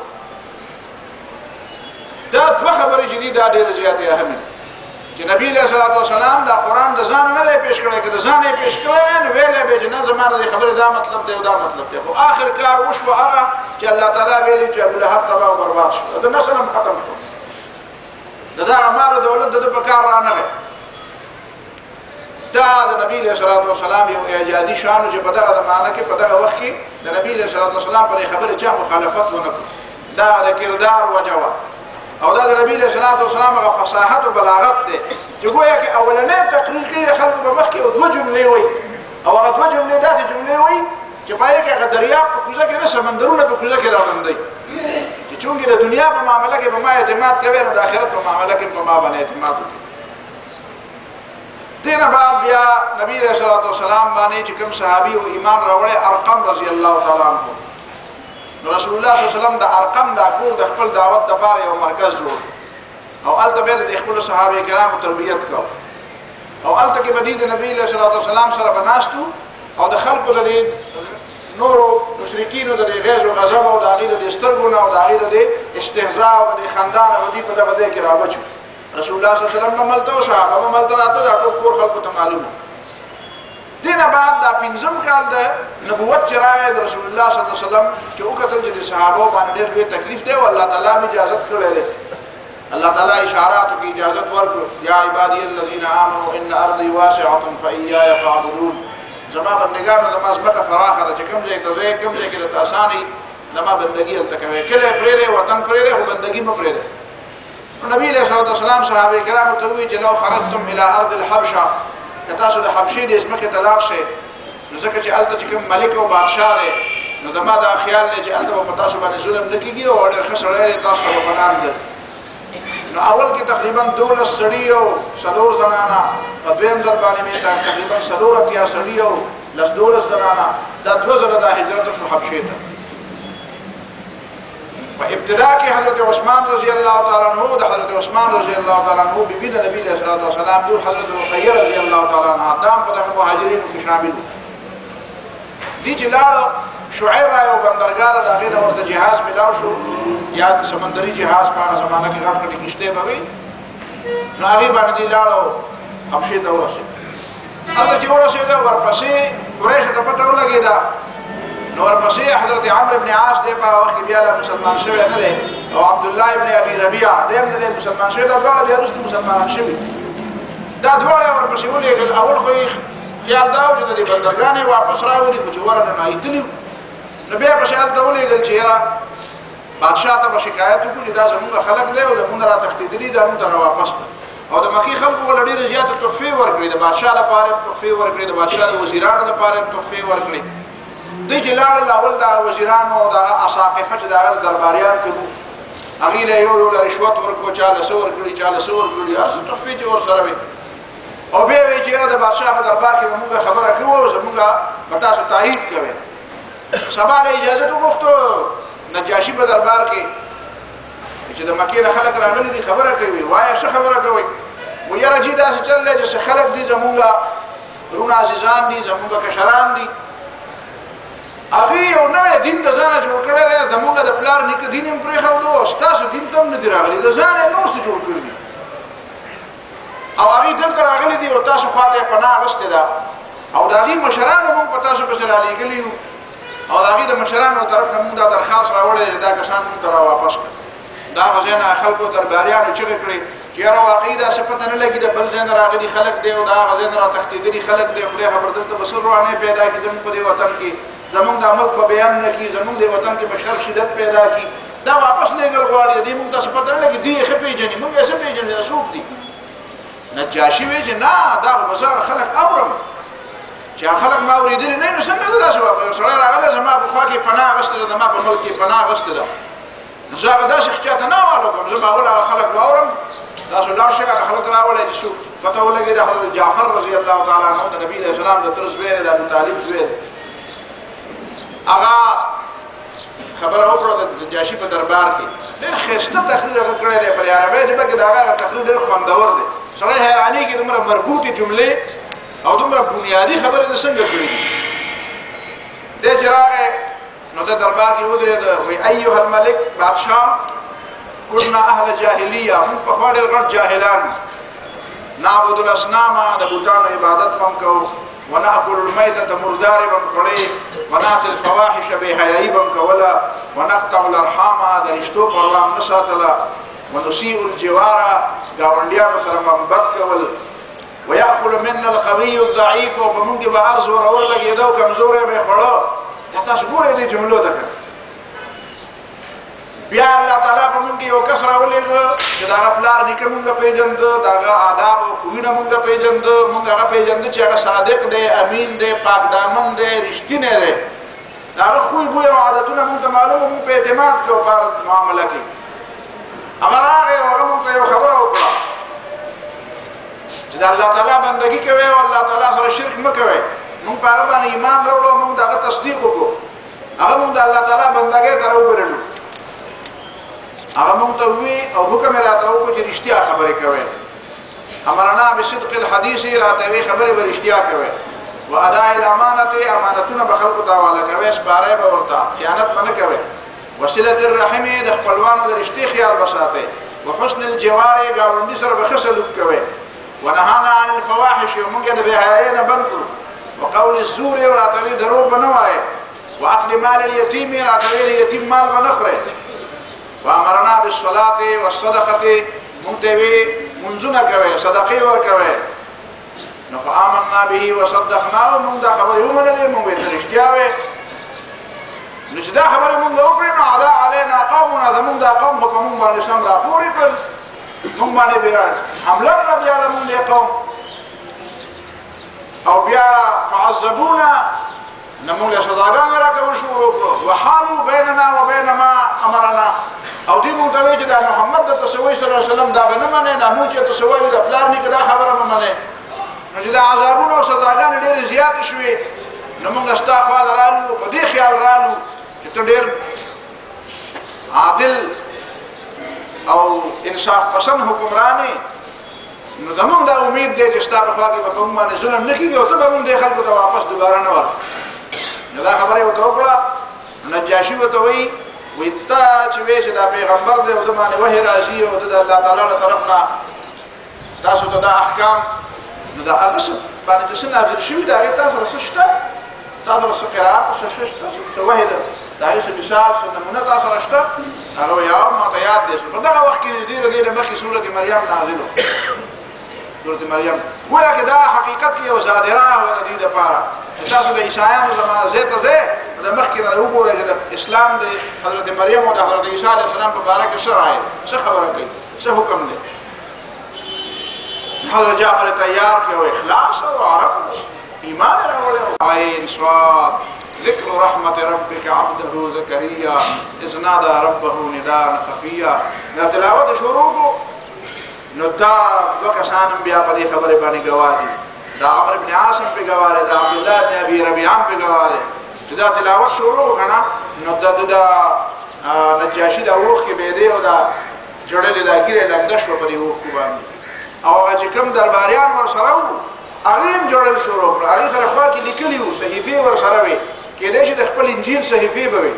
دا دوه خبرې چې دي دا ډېرې زیاتې اهمې چې نبی علیه الصلاة والسلام دا قرآن د ځان نه دی پیش کړی که د ځان یې پیش کړی وی نو ویلی به چې نه زما د خبرې دا مطلب دی او دا مطلب دی خو آخر کار وشو هغه چې الله تعالی ویلي چې ابولهب تباه او برباد شو د نسل هم ختم شو د دغه مال او دولت د ده په کار رانغی دا د نبی علیه الصلاة والسلام یو اعجازي شان و چې په دغه زمانه کې په دغه وخت کې د نبی علیه الصلاة والسلام په دې خبرې چا مخالفت ونه کړو دا د کردار وجه وه او دا د نبی علیه الصلاة والسلام هغه فصاحت و بلاغت دی چې گویا کې اولنی تقریر کوي خلکو په مخ کې دوه جملې وایي او هغه دوه جملې داسې جملې وایي چې په هغې کې هغه دریاب په کوزه کې نه سمندرونه په کوزه کې راغونډوي چې چونکې د دنیا په معامله کې په ما اعتماد کوي نو د آخرت په معامله کې په ما باندې اعتماد وکړي دینه بعد بیا نبی علیہ الصلوۃ والسلام باندې چې کوم صحابي او ایمان راوړی ارقم رضی الله تعالی عنہ نو رسول الله صلی الله علیه وسلم د ارقم د کور د خپل دعوت د لپاره یو مرکز جوړ او الته به د خپل صحابه کرامو تربیت کو او الته کې بدید نبی علیہ الصلوۃ والسلام سره بناستو او د خلکو د نورو مشرکین د غیظ او غضب او د غیره د استرګونه او د غیره د استهزاء او د خندان او دی په دغه ځای کې راوچو رسول الله صلی الله علیه وسلم ملته او صحابه ملته راته ټول کور خلکو ته معلوم دینه بعد دا پنځم کال د نبوت چې راغی د رسول الله صلی الله علیه وسلم چې وکتل چې د صحابه باندې ډېر لوی تکلیف دی او الله تعالی اجازه کړې ده الله تعالی اشارات کی اجازه ورکړه یا عبادی الذین آمنوا ان ارضی واسعه فإیاي فاعبدون زما بندگانو د مازمکه فراخه ده چې کوم ځای ته ځئ کوم ځای کې د تاساني زما بندگی هلته کوئ کلی پرېږدئ وطن پرېږدئ خو بندگی مه پرېږدئ نبی علیہ الصلوۃ والسلام صحابه کرامو ته وویل چې لو خرجتم الى ارض الحبشه که تاسو د حبشې د ځمکې ته لاړ شئ نو ځکه چې هلته چې کوم ملک او بادشاه دی نو زما دا خیال دی چې هلته به په تاسو باندې ظلم نه کېږي او ډېر ښه سړی دی تاسو ته به پناه درکړي نو اول کې تقریبا 12 سړي او 4 زنانه په دویم ځل باندې مې تقریبا 4 اتیا سړي او 12 زنانه دا 2 ځله د هجرت شو حبشې ته په ابتدا کې حضرت عثمان رضی الله تعالی عنہ د حضرت عثمان رضی الله تعالی عنہ بیبي د نبی صلی الله علیه وسلم د حضرت رقیہ رضی الله تعالی عنها دام په مهاجرینو کې شامل دي چې لاړ شعیب او بندرګاه د هغې نه ورته جهاز ملاو شو یا سمندري جهاز په هغه زمانه کې غټ غټې کښتۍ به وي نو هغې باندې لاړ او حبشې ته ورسېد هلته چې ورسېده ورپسې قریشو ته پته ولګېده نو ورپسې حضرت عمرو بن عاص دی په هغه وخت کې بیا لا مسلمان شوی نه دی او عبدالله ابن ابي ربيعه دی هم نه دی مسلمان شوی دا دواړه بیا وروسته مسلمانان شوي دا دواړه ورپسې ولېږل اول خو یې خیال دا و چې د دې بندرګانې واپس راولي خو چې ورننه ایتلي نو بیا پسې هلته ولېږل چې یاره بادشاه ته به شکایت وکړو چې دا زمونږ خلک دی او زمونږ را تښتېدلي دا موږ ته راواپس کړه او د مکی خلکو ول ډېرې زیاتې تحفې ورکړي، د بادشاه لپاره تحفې ورکړي، د بادشاه د وزیرانو لپاره تحفې ورکړي. دوی چې لاړل اول د وزیرانو او د اساقفه چې د هغه درباریان کې وو هغې له یو یو له رشوت ورکړو، چا له څه ورکړي، چا له څه ورکړي، هر څه تحفې چې ورسره وي. او بیا وایي چې د بادشاه په دربار کې به مونږ خبره کوو، زمونږ به تاسو تایید کوئ. سبا له اجازت وغوښتو نجاشي په دربار کې چې د مکې نه خلک راغلي دي خبره کوي. وایه څه خبره کوئ؟ و یاره جي داسې چل دی چې څه خلک دي زمونږ رونه عزیزان دي، زمونږ کشران دي، هغې یو نوی دین د ځانه جوړ کړی دی، زمونږ د پلار نیکه دین یې پرېښودو او ستاسو دین ته هم نه دي راغلي، د ځانه یې نور څه جوړ کړي دي او هغې دلته راغلي دي او تاسو خواته یې پناه اخیستې ده او د هغې مشرانو مونږ په تاسو پسې رالېږلي یو او د هغې د مشرانو طرف نه مونږ دا درخواست راوړی دی دا کسان مونږ ته راواپس کړه. د هغه ځای نه خلکو درباریانو چغې کړې چې یاره واقعي داسې پته نه لګي د بل ځای نه راغلي خلک دی او د هغه ځای نه راتښتېدلي خلک دی، خدای خبر دلته به څه روانۍ پیدا کړي زموږ په دې وطن کې، زمونږ د ملک به بې امنه کړي، زمونږ د وطن کې به شر شدت پیدا کړي، دا واپس لېږل غواړي. دې مونږ ته څه پته نه لګي، دوی یې ښه پېژني، مونږ یې څه پېژني دا څوک دي. نجاشي وایي چې نه دا خو به زه خلک اورم چې خلک ما اورېدلي نه نو څنګه زه داسې یو سړی راغلی زما په خوا کې پناه اخیستې ده، زما په ملک کې پناه اخیستې ده، نو زه هغه داسې چاته نه حواله کړم، زه به اول هغه خلک واورم. تاسو لاړ شئ هغه خلک راولئ چې څوک پته ولګي د حضرت جعفر رضی الله تعالی عنه د نبي علیه السلام د تره زوی دی، د ابوطالب زوی دی. هغه خبره وکړه د نجاشي په دربار کې، ډېر ښایسته تقریر هغه کړی دی په عربۍ ژبه کې، د هغه تقریر ډېر خوندور دی، سړی حیرانېږي دومره مربوطې جملې او دومره بنیادي خبرې د څنګه کړي دي. دی چې راغی نو د دربار کې ودرېد، وایي ایها الملک بادشاه کنا اهل جاهلیه، موږ پخوا ډېر غټ جاهلان نعبد الاصنام، د بوتانو عبادت به هم کوو، ونأكل المیتة مردارې به هم خوړې، ونأتي الفواحش بې حیایي به هم کوله، ونقطع الارحام د رشتو پروا هم نه ساتله، ونسیء الجواره ګاونډیانو سره محبت کول، ویأکل منا القوي الضعیف او په موږ کې به هر زورور لګېده او کمزوری به یې خوړه. دا تاسو ګورئ دې جملو ته که بیا الله تعالی په موږ کې یو کس راولېږه چې د هغه پلار نیکه موږ پېژنده، د هغه آداب او خویونه موږ پېژنده، موږ هغه پېژنده چې هغه صادق دی، امین دی، پاک دامن دی، رښتینی دی، د هغه خوی بوی او عادتونه موږ ته معلوم موږ په اعتماد کړو په معامله کې. هغه راغی او هغه موږ ته یو خبره وکړه چې د الله تعالی بندګي کوئ او الله تعالی سره شرک مه کوئ. موږ په هغه باندې ایمان راوړو، موږ د هغه تصدیق وکړو، هغه موږ د الله تعالی بندګۍ ته راوبللو. هغه موږ ته ووایي او حکم یې راته وکړو چې رښتیا خبرې کوئ، امرنا بصدق الحدیث، راته وایي خبرې به رښتیا کوئ، و اداء الامانة، امانتونه به خلکو ته حواله کوئ، سپارئ به ورته، خیانت به نه کوئ، وصلة الرحم، د خپلوانو د رشتې خیال به ساتئ، وحسن الجوار، ګاونډي سره به ښه سلوک کوئ، ونهانا عن الفواحش، موږ یې د بې حیایۍ نه بند کړو، وقول الزور، راته وایي دروغ به نه وایئ، واکل مال الیتیم، راته وایي د یتیم مال به نه خورئ، وامرنا بالصلاة والصدقة، موږ ته وایي منځونه کوئ، صدقې ورکوئ. نو فآمنا به وصدقناه، موږ دا خبرې ومنلې، موږ یې ته رښتیا وایې. نو چې دا خبرې موږ وکړې نو عدا علینا قومنا، زموږ دا قوم خو په موږ باندې سم راپورې کړل، موږ باندې بیا حمله کړه بیا زموږ دې قوم او بیا فعذبونا، نو موږ له سزاګانې راکول شروع کړو، وحالو بیننا و بین ما امرنا، او دوی موږ ته وایي چې دا محمد درته څه وایي صلی الله علیه وسلم دا به نه منې، دا موږ چې ته څه وایو د پلار نیکه دا خبره به منې. نو چې دا عذابونه او سزاګانې ډېرې زیاتې شوې نو موږ ستا خوا ته رالو، په دې خیال رالو چې ته ډېر عادل او انصاف پسند حکمران یې، نو زموږ دا امید دی چې ستا په خوا کې به په موږ باندې ظلم نه کېږي او ته به موږ دې خلکو ته واپس دوباره نه ورکړې. نو دا خبره یې ورته وکړه. نجاشي ورته وایي وایي ته چې وایې چې دا پیغمبر دی او د باندې وحی راځي او د الله تعالی له طرف نه تاسو ته دا احکام، نو دا هغه څه باندې چې څه نازل شوي د هغې تا سره څه شته؟ تا سره څه قرائت څه شته؟ څه وحی ده د هغې څه مثال څه نمونه تا سره شته؟ هغه وایي او ماته یاد دی. په دغه وخت کې نږدې له دې نه مخکې سورت مریم نازل وه، سورت مریم ګویا کې دا حقیقت کې یو صادره وه د دوی دپاره چې تاسو د عیسایانو زما ځای ته ځئ د مخکې نه وګورئ چې د اسلام د حضرت مریم او د حضرت عیسی علیه السلام په باره کې څه رایه څه خبره کوي څه حکم دی. حضرت جعفر تیار کړ او اخلاص او عرب ایمان راوړ. عین صاد ذکر رحمت ربک عبده زکریا اذ نادى ربه نداء خفیا. دا تلاوت شروع کو نو دا دوه کسان بیا په دې خبره باندې گواه دي. دا عمرو بن عاصم په گواه دی، دا عبدالله بن ابي ربيعه په گواه دی چې دا تلاوت شروع کنه نو دا نجاشي دا وخت کې به دی او دا جوړلې دا ګیره لنګ شو په دې وخت باندې او هغه چې کوم درباریان ور سره وو هغه هم جوړل شروع کړ. هغه سره خوا کې لیکلي وو صحیفه ور سره وي کېدای شي د خپل انجیل صحیفه به وي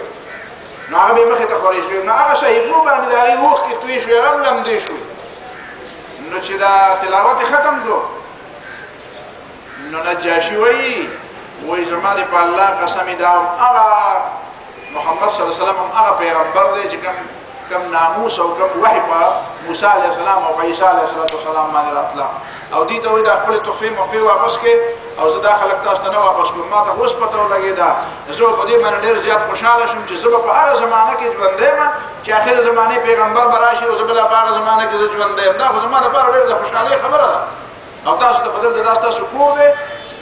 نو هغه به مخې ته خوري شو نو هغه صحیفه باندې دا هغه وخت کې توي شو هم لم دی شو نو چې دا تلاوت ختم دو نو نجاشي وای زما دې په الله قسم دا هغه محمد صلی الله علیه وسلم هغه پیغمبر دی چې کم ناموس او کم وحی په موسی علیه السلام او عیسی علیه السلام باندې راتله او دې ته وای دا خپل تحفې مخفي واپس کې او زه دا خلک تاسو ته نه واپس کوم. ما ته اوس پته ولګېده زه په دې باندې ډېر زیات خوشحاله شوم چې زه به په هغه زمانه کې ژوندی یم چې آخر زمانې پیغمبر به راشي او زه به په هغه زمانه کې زه ژوندی یم. دا خو زما لپاره ډېر د خوشحالۍ خبره ده او تاسو ته بدل د داس تاسو کور دی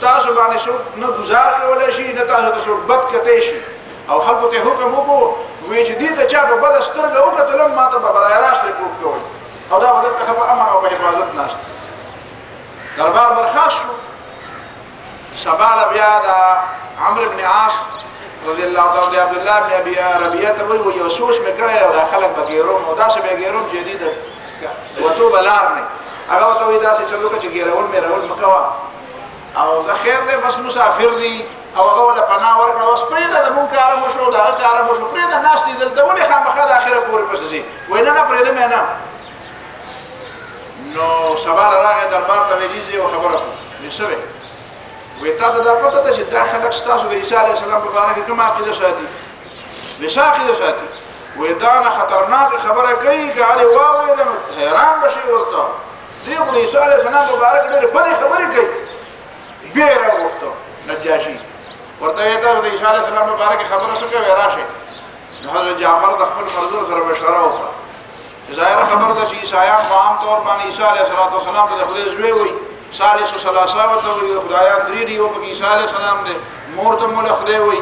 تاسو باندې څوک نه گزار کولی شي نه تاسو ته څوک بد کتی شي او خلکو ته حکم وکړو وایي چې دې ته چا په بده سترګه وکتلم ما ته به برای راست رپورټ کوئ او دا به دلته ښه په امن او په حفاظت ناست دربار برخاست شو. سباله بیا د عمرو بن عاص رضی الله تعالی د عبدالله بن ابي ربيعه ته وایي یو سوچ مې کړی او دا خلک به ګیروم او داسې به ګیروم چې دې د وتو به لار نه هغه ورته وایي داسې چلو که چې ګیرول مې رول مه کوه او دا خیر دی بس مسافر دی او هغه ولا پناه ورکړه اوس پرېږده د مونږ کاره مو شو د هغه کاره مو شو پرېږده ناست دي دلته ولې خامخا د اخره پورې پسې ځي وایي نه پرېږدم یې نه. نو سبا راغی دربار ته ویلي یو خبره وایي څه وی وایي تا ته دا پته ده چې دا خلک ستاسو د عیسی علیه السلام په باره کې کومه عقیده ساتي وایي څه عقیده ساتي وایي دا نه خطرناکه خبره کوي که هغه واورېده نو حیران به شي ورته دوی خو د عیسی علیه السلام په باره کې ډېرې بدې خبرې کوي. بیا یې راوغوښته نجاشي ورته یې تاسو د عیسی علیه السلام په باره کې خبره څه کوئ راشئ. نو حضرت جعفر د خپل ملګرو سره مشوره وکړه چې ظاهره خبره ده چې عیسایان په عام طور باندې عیسی علیه السلام ته د خدای زوی وایي ثالث ثلاثه ورته وایي د خدایان درې دي یو پکې عیسی علیه السلام دی مور ته مو له خدای وایي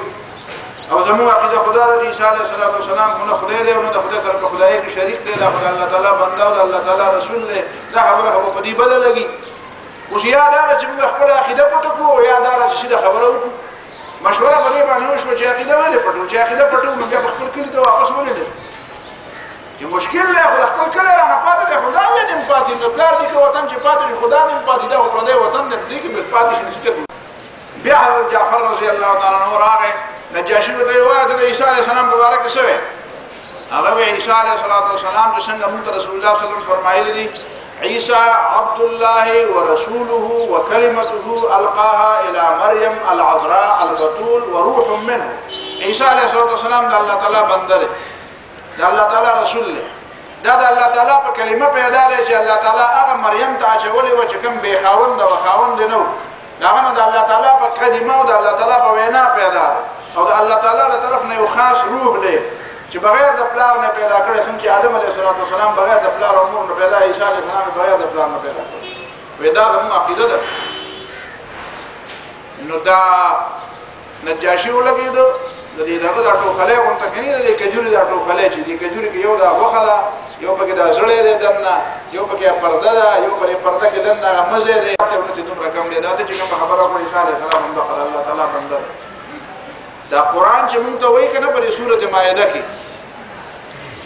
او زموږ عقیده خدا ده چې عیسی علیه السلام مو له خدای دی او نه د خدای سره په خدایۍ کې شریک دی دا خو د الله تعالی بنده او د الله تعالی رسول دی. دا خبره خو په دې بده لګي اوس یا دا ده چې موږ خپله عقیده پټه کړو او یا دا ده چې سیده خبره وکړو. مشوره په دې باندې وشوه چې عقیده ولې پټو چې عقیده پټو نو بیا په خپل کلي ته واپس ولې نه چې مشکل دی خو د خپل کلي رانه پاتې دی خو دا بیا دې پاتې د پلار نیکه وطن چې پاتې وي خو دا دې پاتې دی خو پردی وطن دی دې کې پاتې شي نشي کېدلی. بیا حضرت جعفر رضی الله تعالی عنه راغی نجاشي ورته یې ووایه د عیسی علیه السلام په باره کې څه وی هغه وی عیسی علیه السلام چې څنګه موږ ته رسول الله صلی الله علیه وسلم فرمایلی دي عيسى عبد الله ورسوله وكلمته ألقاها إلى مريم العذراء البتول وروح منه. عيسى عليه الصلاة والسلام ده الله تعالى بندله ده الله تعالى رسول له ده الله تعالى بكلمة پیدا له چې الله تعالى هغه مريم ته اچولې و چې کوم به خاوند او خاوند نو دا ده الله تعالى بکلمه او ده الله تعالى په وینا پیدا ده او ده الله تعالى له طرف نه یو خاص روح دی چې بغیر د پلار نه پیدا کړی څنګه چې آدم علیه السلام بغیر د پلار او مور نه پیدا عیسی علیه السلام بغیر د پلار نه پیدا کړی وی دا زموږ عقیده ده. نو دا نجاشي ولګېده د دې دغه دا ټوخلی غونته کني د کجوري دا ټوخلی چې دې کجوري کې یو دا غوښه ده یو پکې دا زړی دی دننه یو پکې پرده ده یو پکې پرده کې دننه هغه مزی دی ته ونه چې دومره کم دی دا چې کومه خبره وکړه عیسی علیه السلام هم د الله تعالی بنده دا قرآن چې موږ ته وایي که نه په سورة مائده کې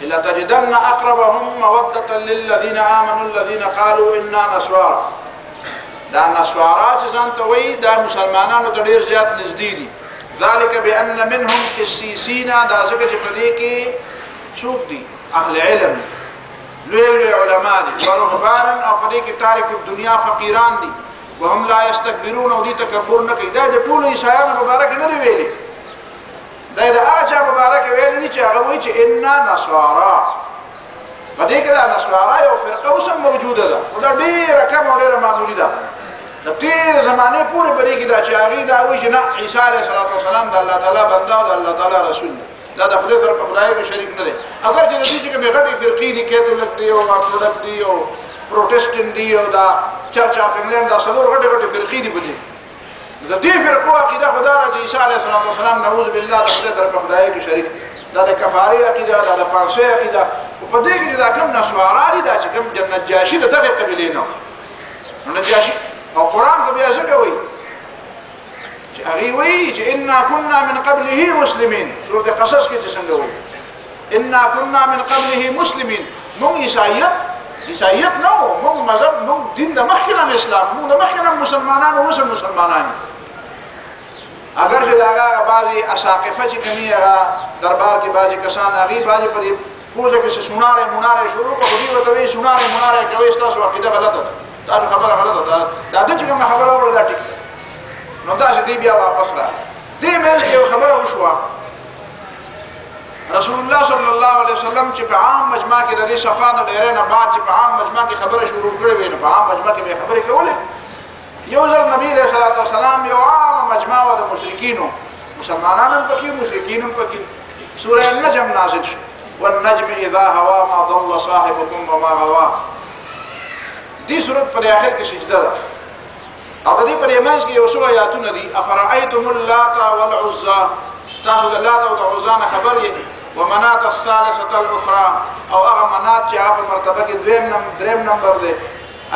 لتجدن أقربهم مودة للذين آمنوا الذين قالوا إنا نصارى دا نصارى چې ځان ته وایي دا مسلمانانو ته ډېر زیات نږدې دي. ذلك بأن منهم قسيسين دا ځکه چې په دې کې څوک دي اهل علم لوی علماء دي ورهبان او په دې کې تارک الدنیا فقیران دي وهم لا يستكبرون او دې تکبر نه کوي. دا د ټولو عیسایانو مبارک نه دی ویلي دا د هغه چا مبارک ویلي دي چې هغه وایي چې انا نصارى په دې کې دا نصارى یو فرقه اوس هم موجوده ده او دا ډېره کم او ډېره معمولي ده د تېرې زمانې پورې په دې کې دا چې هغوی دا وایي چې نه عیسی علیه السلام د الله تعالی بنده او د الله تعالی رسول دی دا د خدای سره په خدای کې شریک نه دی. اگر چې د دې چې کومې غټې فرقې دي کیتولک دي او اورتوډکس دي او پروټیسټنټ دي او دا چرچ اف انګلند دا څلور غټې غټې فرقې دي په دې د دې فرقو عقیده خدا را چې عیسی علیه السلام نعوذ بالله د خدای سره په خدای کې شریک دا د کفاري عقیده دا د پارسي عقیده او په دې کې دا کوم نسوارا دي دا چې کوم نجاشي د دغه قبیلې نه نجاشي او قران کې بیا څه کوي چې هغه وایي چې انا كنا من قبله مسلمين سورۃ قصص کې څنګه وایي انا كنا من قبله مسلمين مونږ عیسایت نو مونږ مذهب مونږ دین د مخکنه اسلام مونږ د مخکنه مسلمانانو اوسه مسلمانان اگر چې داغه بعضی اساقفه چې کمی هغه دربار کې بعضی کسان هغه بعضی په پوزه کې سوناره موناره شروع کوي خو دوی ته سوناره موناره کوي تاسو عقیده غلطه ده تاسو خبره غلطه ده دا د چې کوم خبره وره دا ټیک نو دا چې دی بیا واپس را دې مې یو خبره وشوه رسول الله صلی الله علیه وسلم چې په عام مجمع کې د دې صفانه ډیرې نه بعد چې په عام مجمع کې خبره شروع کړې وي نو په عام مجمع کې به خبرې کولې یو ځل نبی علیہ الصلوۃ والسلام یو عام مجمع و د مشرکینو مسلمانانو پکې مشرکینو پکې سورہ النجم نازل شو والنجم اذا هوا ما ضل صاحبكم وما غوا دې سورۃ په اخر کې سجده ده او د دې په ایمانس کې یو څو آیاتونه دي افرایتم اللات والعزى تاسو د لات او د عزى نه خبر یې ومنات الثالثه الاخرى او هغه منات چې په مرتبه کې دریم نمبر دی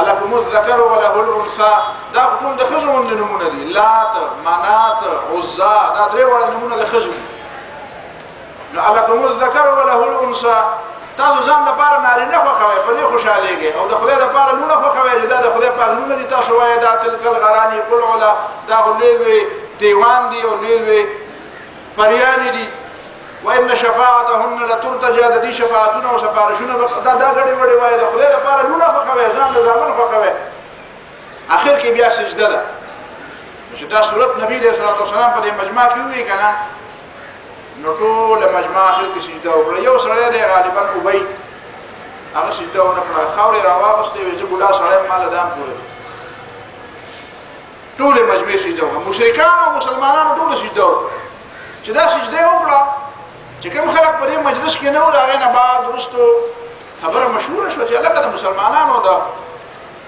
الکم الذکر وله الانثى دا ټول د خزو نمونه دي لات منات عزى دا درې وړ نمونه د خزو نو الکم الذکر وله الانثى تاسو ځان د پاره نارینه خو خوي په دې خوشاليږي او د خدای د پاره لونه خو خوي دا د خدای په لونه دي تاسو وایي دا تلکل غرانی قل علا دا غلیل دیوان دی او لیل پریان دي وان شفاعتهن لترتجى د دې شفاعتونه او سفارشونه دا غړي وړي وایي د خدای د پاره لونه خو خوي ځان د ځامن خو خوي اخر کې بیا سجده ده چې دا صورت نبی صلی الله علیه وسلم په مجمع کې وی کنه نو ټول مجمع اخر کې سجده وکړه یو سړی دی غالبا ابي هغه سجده ونه کړه خاورې راواغستې وي چې بوډا سړی مال دام پورې ټول مجمع سجده وکړه مشرکان او مسلمانانو ټول سجده وکړه چې دا سجده وکړه چې کوم خلک په دې مجلس کې نه و راغی نه بعد وروستو خبره مشهوره شوه چې لکه د مسلمانانو د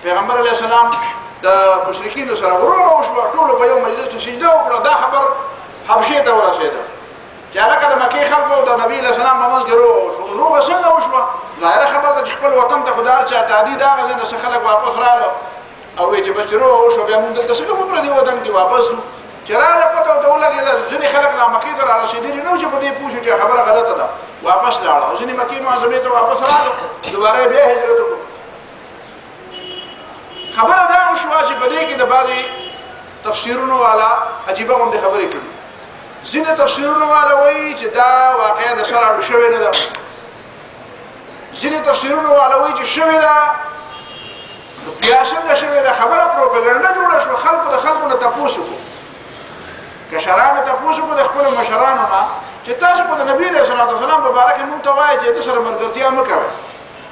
پیغمبر علیه السلام د مشرکینو سره ورور وشوه ټولو په یو مجلس کې سجده وکړه دا خبر حبشې ته ورسېده چې هلکه د مکې خلکو د نبي علیه السلام په منځ کې روغه وشوه روغه څنګه وشوه ظاهره خبره ده چې خپل وطن ته خو د هر چا تعدي د هغه ځای نه څه خلک واپس راغله او وایي چې بس چې روغه وشوه بیا مونږ دلته څنګه په پردي وطن کې واپس ځو چې راغله پته ورته ولګېده ځینې خلک لا مکې ته رارسېدلي نه وو چې په دې پوه شو چې خبره غلطه ده واپس لاړه او ځینې مکې معظمې ته واپس راغله دوباره بیا هجرت وکړو خبره دا وشوه چې په دې کې د بعضې تفسیرونو والا عجیبه غوندې خبرې کړي ځینې تفسیرونه والا وایي چې دا واقعه د سر اړو شوې نه ده ځینې تفسیرونه والا وایي چې شوې ده بیا څنګه شوې ده خبره پروپاګانډا جوړه شوه خلکو د خلکو نه تپوس وکړو کشرانو تپوس وکړو د خپلو مشرانو نه چې تاسو په د نبي علیه الصلوۃ والسلام په باره کې مونږ ته وایئ چې د سره ملګرتیا مه کوئ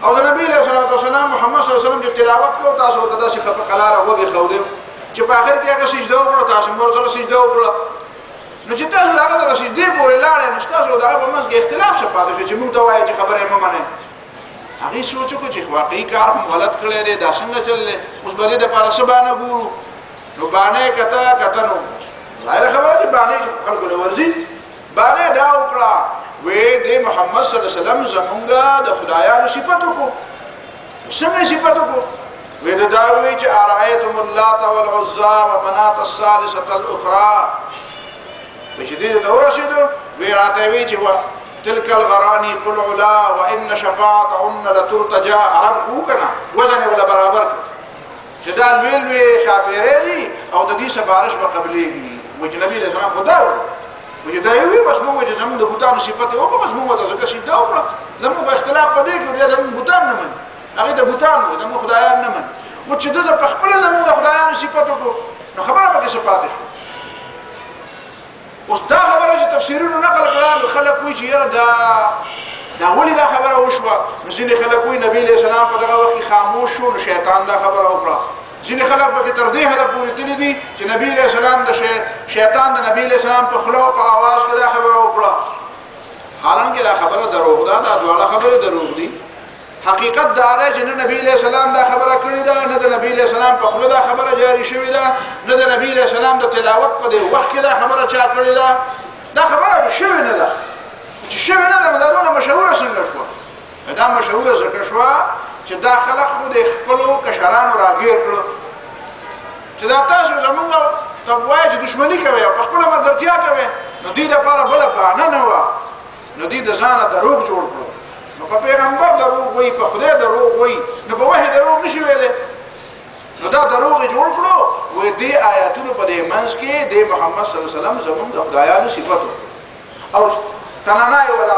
او د نبي علیه الصلوۃ والسلام محمد صلی الله علیه وسلم چې تلاوت کوو تاسو ورته داسې په قلاره وږې ښودې چې په آخر کې هغه سجده وکړو تاسو هم ورسره سجده وکړه نو چې تاسو د هغه د رسېدې پورې لاړئ نو ستاسو د هغه په منځ کې اختلاف شه پاتې شو چې مونږ ته وایئ چې خبره یې مه منئ هغې سوچ وکړو چې واقعي کار هم غلط کړی دی دا څنګه چل دی اوس به دې دپاره څه بانه ګورو نو بانه یې کته نو ظاهره خبره دي بانه خلکو له ورځي بانه دا وکړه وی د محمد صلی الله علیه وسلم زمونږ د خدایانو صفت وکړو څنګه صفت وکړو وی دا وی چې ارایتم اللات والعزى ومنات الثالثه الاخرى چې دې ته ورسېدو وی راته وی چې تلك الغراني قل علا وان شفاعتهن لترتجى عرب خو کنه وزن ولا برابر چې دا ویل خاطرې دي او د دې سفارش په قبلېږي و چې نبی له سلام خدا و چې دا وی بس موږ چې زموږ د بوتانو صفت وکړو بس موږ ته څه شي دا وکړه زموږ اختلاف په دې کې بیا د بوتان نه من هغه د بوتان د خدایان نه من و چې د خپل زموږ د خدایانو صفت وکړو نو خبره پکې څه پاتې شو اوس دا خبره چې تفسیرونو نقل کړه نو خلک وایي چې یاره دا ولې دا خبره وشوه نو ځینې خلک وایي نبي علیه السلام په دغه وخت کې خاموش شو نو شیطان دا خبره وکړه ځینې خلک پکې تر دې حده پورې تللي دي چې نبي علیه السلام د شیطان د نبي علیه السلام په خوله او په اواز کې دا خبره وکړه حالانکه دا خبره دروغ ده دا دواړه خبرې دروغ دي حقیقت دا دی چې نه نبی علیہ السلام دا خبره کړې ده، نه د نبی علیہ السلام په خوله دا خبره جاری شوې ده، نه د نبی علیہ السلام د تلاوت په دې وخت کې دا خبره چا کړې ده. دا خبره شوې نه ده. چې شوې نه ده نو دا دونه مشهوره څنګه شوه؟ دا مشهوره ځکه شوه چې دا خلک خو د خپلو کشرانو راګیر کړو چې دا تاسو زمونږ ته وایي چې دښمني کوئ او په خپله ملګرتیا کوئ، نو دوی دپاره بله بهانه نه وه، نو دوی د ځانه دروغ جوړ کړو. نو په پیغمبر دروغ وایي، په خدای دروغ وایي، نو په وحي دروغ نشي ویلی. نو دا دروغ یې جوړ کړو. وایي دې آیاتونو په دې منځ کې د محمد صلی الله علیه وسلم زمونږ د خدایانو صفت او تنانه یې ولا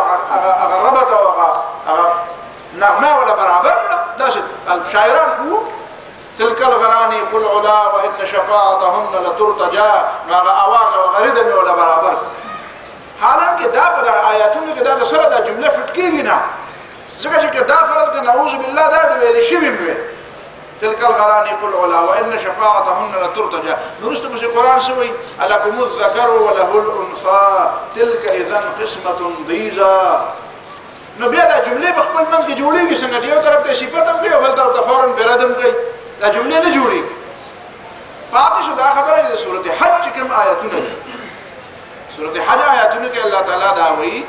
هغه ربط او هغه نغمه ولا برابر کړه. داسې شاعران خو تلك الغراني قل علا وإن شفاعتهن لترتجى، نو هغه اواز او هغه ردم ولا برابر. حالانکه دا په آیاتونو کې دا د سره دا جمله فټ کېږي نه، ځکه چې دا فرض که نعوذ بالله دا د ویلې شوي وي تلك الغراني قل علا وإن شفاعتهن لترتجى. نو وروسته پسې قرآن څه وایي؟ ألكم الذكر وله الأنثى تلك إذا قسمة ضيزى. نو بیا دا جملې په خپل منځ کې جوړېږي څنګه چې یو طرف ته صفت هم کوي او بل طرف ته فوراً برادم کوي، دا جملې نه جوړېږي. پاتې شو دا خبره چې د سورة حج چې کوم آیاتونه دي، سورة حج آیاتونه کې الله تعالی دا وایي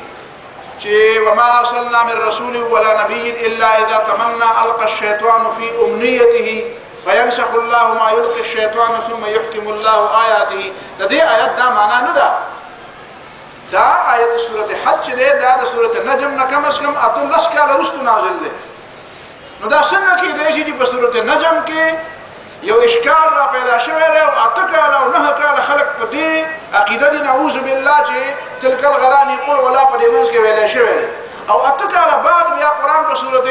چې وما أرسلنا من رسول ولا نبي إلا إذا تمنى ألقى الشيطان في أمنيته فينسخ الله ما يلقي الشيطان ثم يحكم الله آياته. د دې آیت دا معنا نه ده. دا آیت سورة حج دی، دا د سورة نجم نه کم از کم 18 کاله وروسته نازل دی. نو دا څنګه کېدای شي چې په سورة نجم کې یو اشکال را پیدا شوی دی او 8 کاله او 9 کاله خلک په دې عقیده دي نعوذ بالله چې تلک الغراني قل ولا په دې منځ کې ویلی شوی دی، او 8 کاله بعد بیا قرآن په سورة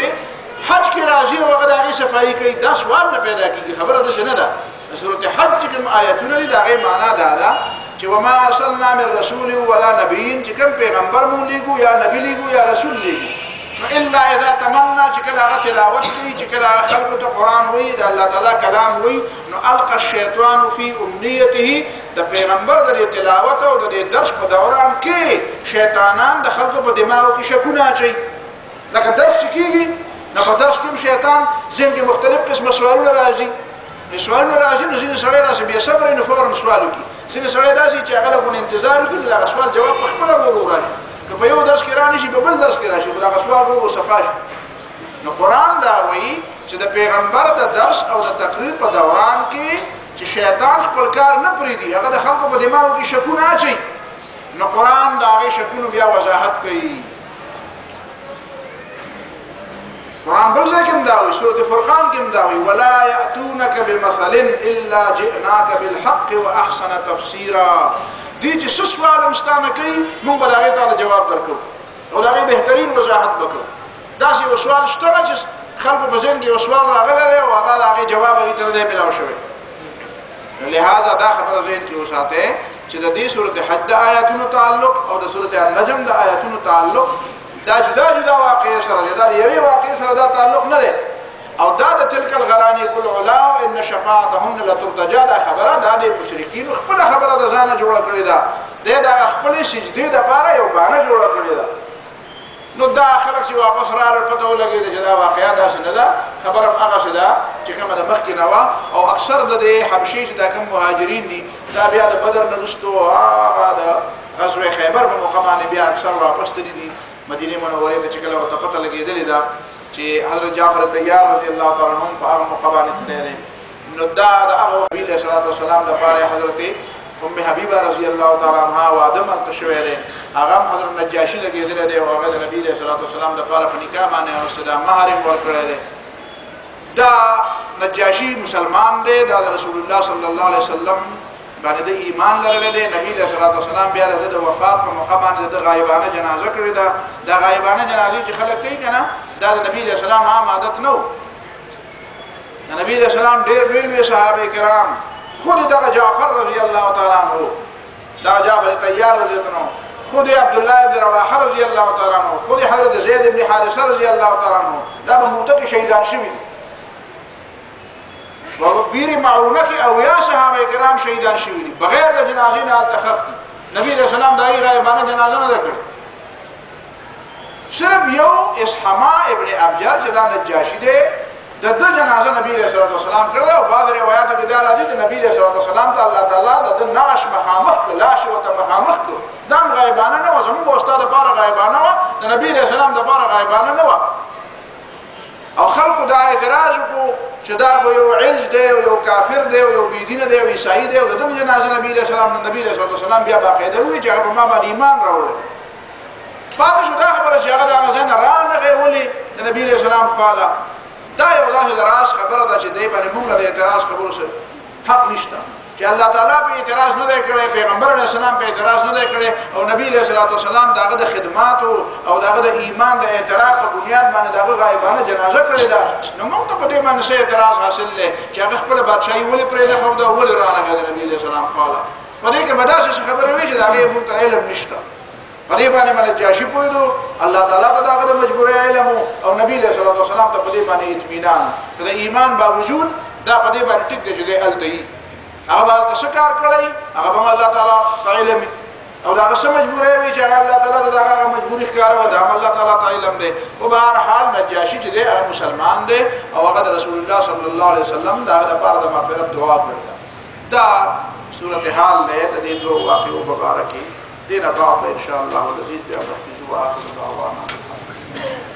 حج کې راځي او هغه د هغې صفایي کوي. دا سوال نه پیدا کېږي، خبره داسې نه ده. د سورة حج چې کوم آیتونه دي د هغې معنا دا ده چې وما ارسلنا من رسول ولا نبي، چې کوم پیغمبر مونږ لیږو یا نبي لیږو یا رسول لیږو، الا اذا تمنى چې کله هغه تلاوت کوي، چې کله هغه خلکو ته قرآن وایي، د الله تعالی کلام وایي، نو القى الشیطان فی امنیته. د پیغمبر د تلاوت او د درس په دوران کې شیطانان د خلکو په دماغو کې شکونه اچوي. لکه درس چې کېږي نو په درس کې شیطان ذهن کې مختلف قسمه سوالونه راځي. سوالونه راځي نو ځینې سړی داسې بې صبره نو فوراً سوال وکړي، ځینې سړی داسې چې هغه لږ انتظار وکړي د هغه سوال جواب په خپله ورو راشي. که په یو درس کې را نشي په بل درس کې راشي، خو د هغه سوال ورو صفا شي. نو قرآن دا وایي چې د پیغمبر د درس او د تقریر په دوران کې چې شیطان خپل کار نه پرېږدي، هغه د خلکو په دماغو کې شکونه اچوي، نو قرآن د هغې شکونو بیا وضاحت کوي. قرآن بل ځای کې هم دا وایي، سورة فرقان کې هم دا وایي ولا یأتونک بمثل الا جئناک بالحق واحسن تفسیرا. دی چې څه سوال هم ستانه کوي موږ به د هغې ته جواب درکوو او د هغې بهترین وضاحت به کوو. داسې یو سوال شته نه چې خلکو په ذهن کې یو سوال راغلی دی او هغه د هغې جواب هغې ته نه دی میلاو شوی. نو لهذا دا خبره ذهن کې وساتئ چې د دې سورة حج د آیاتونو تعلق او د سورة النجم د آیاتونو تعلق دا جدا جدا واقعې سره دی، دا د یوې واقعې سره دا تعلق نه دی. او دا د تلک الغراني قل علا ان شفاعتهن لترتجى دا خبره دا د مشرکینو خپله خبره د ځانه جوړه کړې ده. دی د خپلې سجدې دپاره یو بانه جوړه کړې ده. نو دا خلک چې واپس راغلل پته ولګېده چې دا واقعه داسې نه ده، خبره هم هغسې ده چې کومه د مخکې نه وه. او اکثر د دې حبشې چې دا کوم مهاجرین دي دا بیا د بدر نه وروستو هغه د غزوې خیبر په موقع باندې بیا اکثر واپس تللي دي مدینې منورې ته چې کله ورته پته لګېدلې ده چې حضرت جعفر طیار رضی الله تعالی عنه په هغه موقع باندې تللی دی. نو دا د هغه نبي علیه الصلاة والسلام دپاره حضرت ام حبیبه رضی الله تعالی عنها واده ملته شوی دی، هغه هم حضرت نجاشي لګېدلی دی او هغه د نبي علیه الصلاة والسلام دپاره په نکاح باندې اوسه دا مهر یې ورکړی دی. دا نجاشي مسلمان دی، دا د رسول الله صلی الله علیه وسلم باندې د ایمان لرلی دی. نبي علیه الصلاة والسلام بیا د وفات په موقع باندې د غایبانه جنازه کړې ده. دا غایبانه جنازې چې خلک کوي که نه دا د نبي علیه السلام عام عادت نه و. د نبي علیه السلام ډېر لوی لوی صحابه کرام، خود دغه جعفر رضی الله تعالی عنه، دغه جعفر طیار رضی الله عنه، خود عبدالله بن رواحه رضی الله تعالی عنه، خود حضرت زید بن حارثه رضی الله تعالی عنه دا په موته کې شهیدان شوي دي. بیر معونه کې اویا صحابه کرام شهیدان شوي دي بغیر د جنازې نه هلته ښخ دي. نبي علیه السلام د هغې غایبانه جنازه نه ده کړې. صرف یو اسحما ابن ابجر چې دا نجاشي دی د جنازه نبی علیہ الصلوۃ والسلام کړه او بعض روایتو کې دا راځي چې نبی علیہ الصلوۃ والسلام ته الله تعالی د نعش مخامخ لاش او ته مخامخ دا غیبانه نه و زموږ استاد لپاره غیبانه و د نبی علیہ السلام لپاره غیبانه نه و او خلکو دا اعتراض وکړو چې دا خو یو علج دی او یو کافر دی او یو بيدینه دی او عیسائی دی او د جنازه نبی علیہ السلام بیا باقاعده وی چې هغه ما باندې ایمان راوړل پاتې شو دا خبره چې هغه د ځان رانغه ولي د نبی علیہ السلام خاله دا یو ځای دراز خبره ده چې دی باندې موږ د اعتراض خبرو سره حق نشته چې الله تعالی په اعتراض نه کړي پیغمبر علیہ السلام په اعتراض نه کړي او نبی علیہ السلام داغه د خدمات او داغه د ایمان د اعتراف په بنیاد باندې داغه غایبانه جنازه کړی دا نو موږ ته په دې باندې څه اعتراض حاصل لې چې هغه خپل بادشاہي ولې پرې نه خو دا ولې رانغه د نبی علیہ السلام خاله په دې کې بداسه خبره وی چې داغه موږ ته علم نشته پدې باندې نجاشي پوهیدو الله تعالی ته داغه د مجبورې علم او نبی علیہ السلام ته پدې باندې اطمینان د ایمان باوجود دا پدې باندې ټیک دی چې التهی هغه تاسو کار کړی هغه به الله تعالی علم او داغه سم مجبورې وی چې الله تعالی ته داغه مجبوري ښکار و دا الله تعالی ته علم دی او بهر حال نجاشي چې دی هغه مسلمان دی او هغه رسول الله صلی الله علیه وسلم داغه لپاره د مغفرت دعا کړې دا صورت حال له دې دوه واقعو مبارکي دين بعض إن شاء الله والذي بأمره وآخر دعوانا